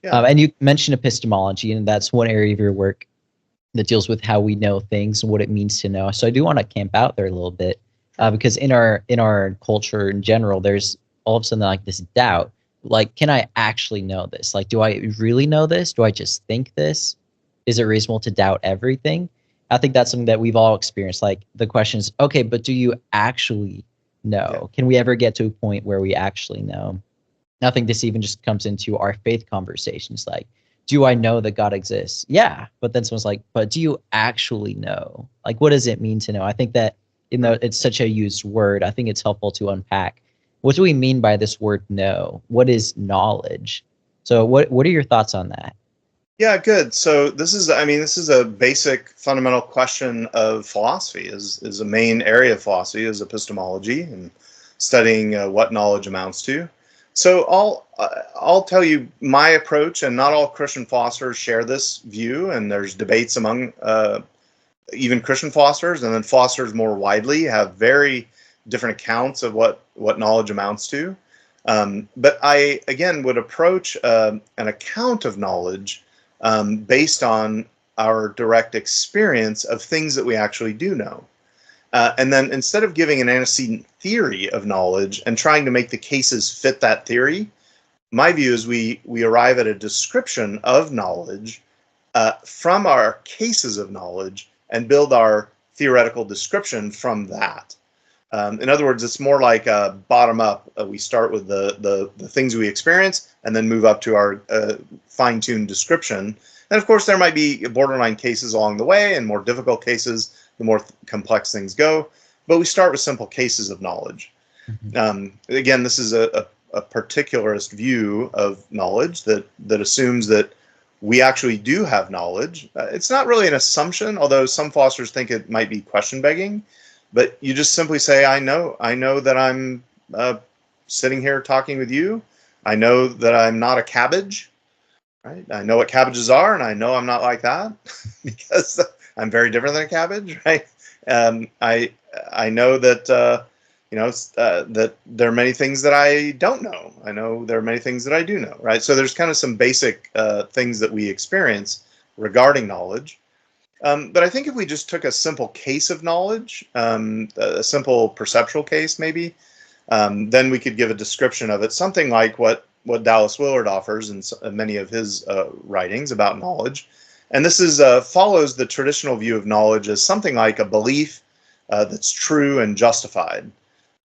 Yeah. And you mentioned epistemology, and that's one area of your work that deals with how we know things and what it means to know. So I do want to camp out there a little bit, Sure. because in our culture in general, there's all of a sudden like this doubt. Like, can I actually know this? Like, do I really know this? Do I just think this? Is it reasonable to doubt everything? I think that's something that we've all experienced. Like, the question is, okay, but do you actually Yeah. know? Can we ever get to a point where we actually know? I think this even just comes into our faith conversations. Like, do I know that God exists? Yeah. But then someone's like, but do you actually know? Like, what does it mean to know? I think that, even though Right. it's such a used word, I think it's helpful to unpack. What do we mean by this word know? What is knowledge? So what are your thoughts on that? Yeah, good. So this is a basic fundamental question of philosophy. Is a main area of philosophy is epistemology and studying what knowledge amounts to. So I'll tell you my approach, and not all Christian philosophers share this view, and there's debates among even Christian philosophers, and then philosophers more widely have very different accounts of what knowledge amounts to. But I again would approach an account of knowledge based on our direct experience of things that we actually do know. And then instead of giving an antecedent theory of knowledge and trying to make the cases fit that theory, my view is we arrive at a description of knowledge from our cases of knowledge and build our theoretical description from that. In other words, it's more like a bottom up. We start with the things we experience and then move up to our fine-tuned description. And of course, there might be borderline cases along the way and more difficult cases the more complex things go. But we start with simple cases of knowledge. Mhm. Again, this is a particularist view of knowledge that assumes that we actually do have knowledge. It's not really an assumption, although some philosophers think it might be question begging. But you just simply say, I know that I'm sitting here talking with you. I know that I'm not a cabbage, right? I know what cabbages are, and I know I'm not like that because I'm very different than a cabbage, right? I know that that there are many things that I don't know. I know there are many things that I do know, right? So there's kind of some basic things that we experience regarding knowledge. But I think if we just took a simple case of knowledge, a simple perceptual case maybe, then we could give a description of it, something like what Dallas Willard offers in many of his writings about knowledge. And this is follows the traditional view of knowledge as something like a belief that's true and justified,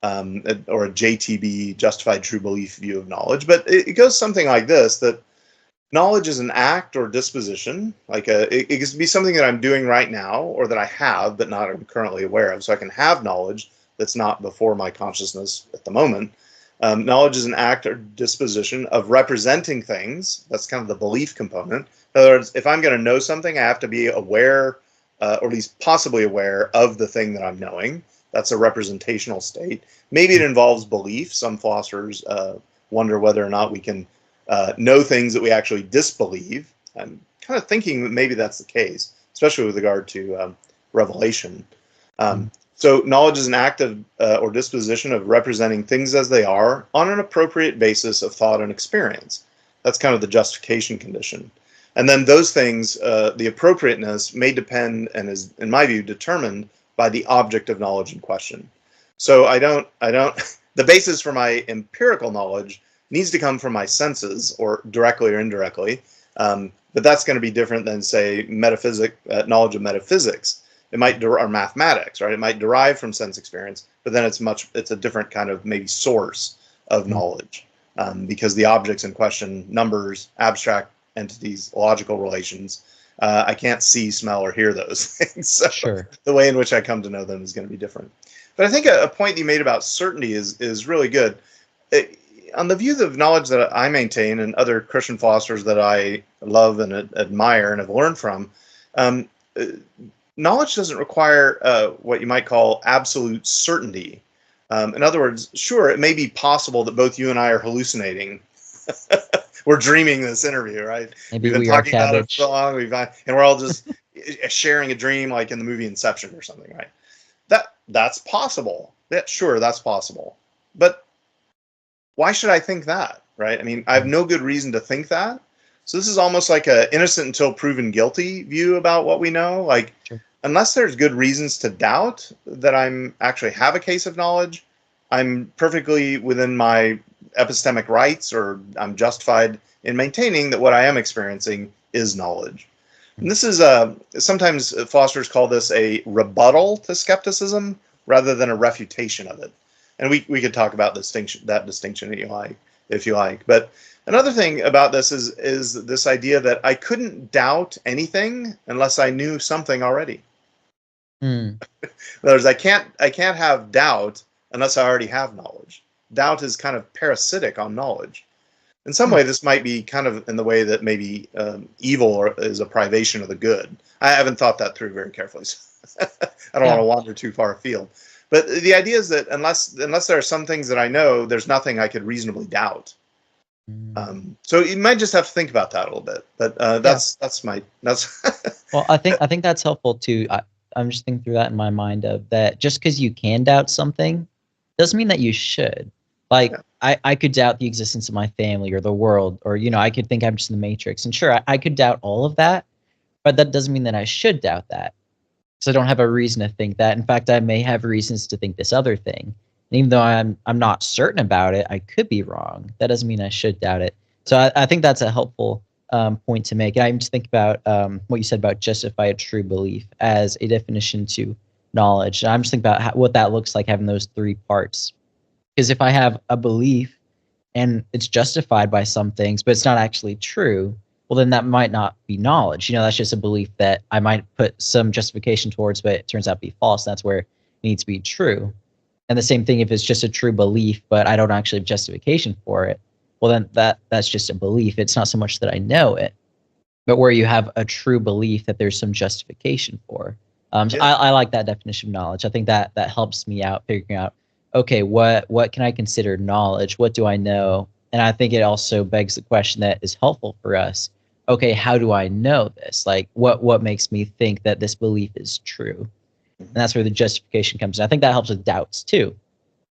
or a JTB, justified true belief view of knowledge. But it goes something like this: that knowledge is an act or disposition, like it can be something that I'm doing right now or that I have but not am currently aware of. So I can have knowledge that's not before my consciousness at the moment. Knowledge is an act or disposition of representing things. That's kind of the belief component. In other words, if I'm going to know something, I have to be aware, or at least possibly aware of the thing that I'm knowing. That's a representational state. Maybe it involves belief. Some philosophers wonder whether or not we can know things that we actually disbelieve. I'm kind of thinking that maybe that's the case, especially with regard to revelation. Mhm. So knowledge is an act of or disposition of representing things as they are on an appropriate basis of thought and experience. That's kind of the justification condition. And then those things, the appropriateness may depend and is, in my view, determined by the object of knowledge in question. So I don't, the basis for my empirical knowledge needs to come from my senses, or directly or indirectly. But that's going to be different than, say, knowledge of metaphysics. It might or mathematics, right? It might derive from sense experience, but then it's a different kind of maybe source of Mhm. knowledge, because the objects in question, numbers, abstract entities, logical relations, I can't see, smell, or hear those things. So Sure. the way in which I come to know them is going to be different. But I think a point you made about certainty is really good. It, on the view of knowledge that I maintain, and other Christian philosophers that I love and admire and have learned from, um, uh, knowledge doesn't require what you might call absolute certainty. In other words, sure, it may be possible that both you and I are hallucinating. We're dreaming this interview, right? Maybe We've been we are talking about it for so cabbage. long, and we're all just sharing a dream, like in the movie Inception or something, right? That's possible. Yeah, sure, that's possible. But why should I think that, right? I mean, I have Mhm. no good reason to think that. So this is almost like a innocent until proven guilty view about what we know. Like, Sure. unless there's good reasons to doubt that I'm actually have a case of knowledge, I'm perfectly within my epistemic rights, or I'm justified in maintaining that what I am experiencing is knowledge. And this is sometimes philosophers call this a rebuttal to skepticism rather than a refutation of it. And we could talk about that distinction if you like. But another thing about this is this idea that I couldn't doubt anything unless I knew something already. Mm. In other words, I can't have doubt unless I already have knowledge. Doubt is kind of parasitic on knowledge. In some way, this might be kind of in the way that maybe evil is a privation of the good. I haven't thought that through very carefully. So I don't want to wander too far afield. But the idea is that unless there are some things that I know, there's nothing I could reasonably doubt. So you might just have to think about that a little bit. But that's. Well, I think that's helpful too. I'm just thinking through that in my mind of that. Just because you can doubt something doesn't mean that you should. Like, I could doubt the existence of my family or the world, or I could think I'm just in the Matrix. And sure, I could doubt all of that, but that doesn't mean that I should doubt that. So I don't have a reason to think that. In fact, I may have reasons to think this other thing. And even though I'm not certain about it, I could be wrong. That doesn't mean I should doubt it. So I think that's a helpful point to make. And I'm just thinking about what you said about justify a true belief as a definition to knowledge. And I'm just thinking about what that looks like, having those three parts. Because if I have a belief and it's justified by some things, but it's not actually true, well, then that might not be knowledge. That's just a belief that I might put some justification towards, but it turns out to be false. That's where it needs to be true. And the same thing if it's just a true belief, but I don't actually have justification for it, well, then that's just a belief. It's not so much that I know it, but where you have a true belief that there's some justification for. So I like that definition of knowledge. I think that helps me out figuring out, okay, what can I consider knowledge? What do I know? And I think it also begs the question that is helpful for us. Okay, how do I know this? Like, what makes me think that this belief is true? And that's where the justification comes in. I think that helps with doubts too,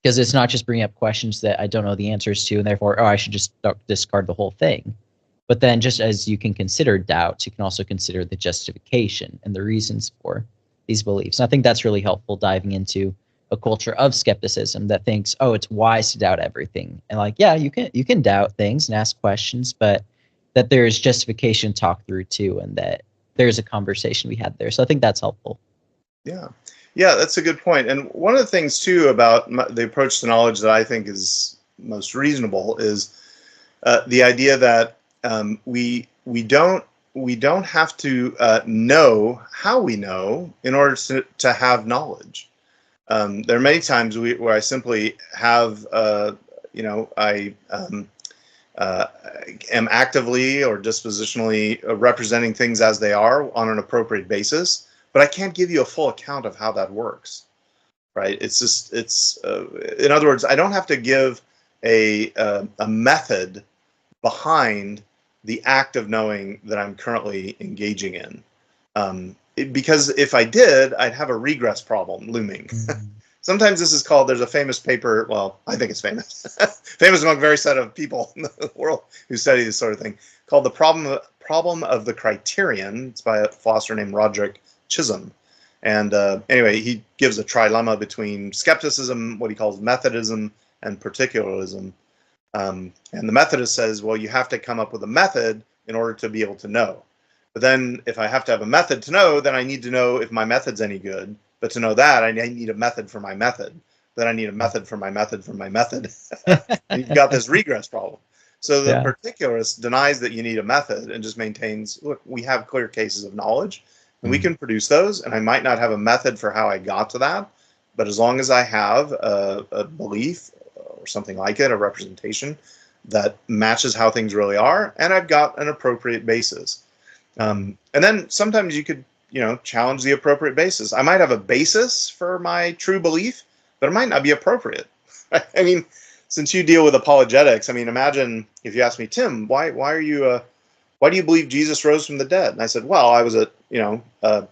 because it's not just bringing up questions that I don't know the answers to, and therefore, I should just discard the whole thing. But then, just as you can consider doubts, you can also consider the justification and the reasons for these beliefs. And I think that's really helpful, diving into a culture of skepticism that thinks, oh, it's wise to doubt everything. And like, yeah, you can doubt things and ask questions, but that there's justification talked through too, and that there's a conversation we had there. So I think that's helpful. Yeah, that's a good point. And one of the things too about the approach to knowledge that I think is most reasonable is the idea that we don't have to know how we know in order to have knowledge. There are many times where I simply have, I am actively or dispositionally representing things as they are on an appropriate basis, but I can't give you a full account of how that works, right? In other words, I don't have to give a method behind the act of knowing that I'm currently engaging in. Because if I did, I'd have a regress problem looming. Sometimes this is called, there's a famous paper, well, I think it's famous, famous among a very set of people in the world who study this sort of thing, called The Problem of the Criterion. It's by a philosopher named Roderick Chisholm. And anyway, he gives a trilemma between skepticism, what he calls Methodism, and particularism. And the Methodist says, well, you have to come up with a method in order to be able to know. But then if I have to have a method to know, then I need to know if my method's any good. But to know that, I need a method for my method. Then I need a method for my method for my method. And you've got this regress problem. So the particularist denies that you need a method and just maintains, look, we have clear cases of knowledge, and we can produce those. And I might not have a method for how I got to that, but as long as I have a belief or something like it, a representation that matches how things really are, and I've got an appropriate basis. And then sometimes you could, challenge the appropriate basis. I might have a basis for my true belief, but it might not be appropriate. I mean, since you deal with apologetics, I mean, imagine if you asked me, Tim, why do you believe Jesus rose from the dead? And I said, well, I was at a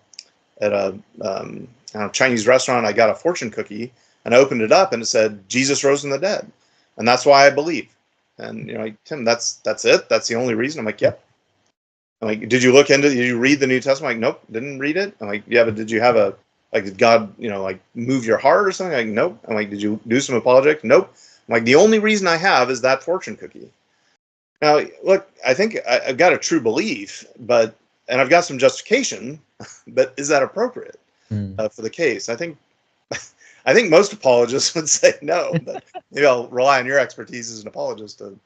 Chinese restaurant. I got a fortune cookie and I opened it up and it said, Jesus rose from the dead. And that's why I believe. And, Tim, that's it. That's the only reason. I'm like, yep. I'm like, did you look into? Did you read the New Testament? I'm like, nope, didn't read it. I'm like, yeah, but did you have a like? Did God, like move your heart or something? Like, nope. I'm like, did you do some apologetic? Nope. I'm like, the only reason I have is that fortune cookie. Now, look, I think I've got a true belief, and I've got some justification, but is that appropriate for the case? I think most apologists would say no, but maybe I'll rely on your expertise as an apologist to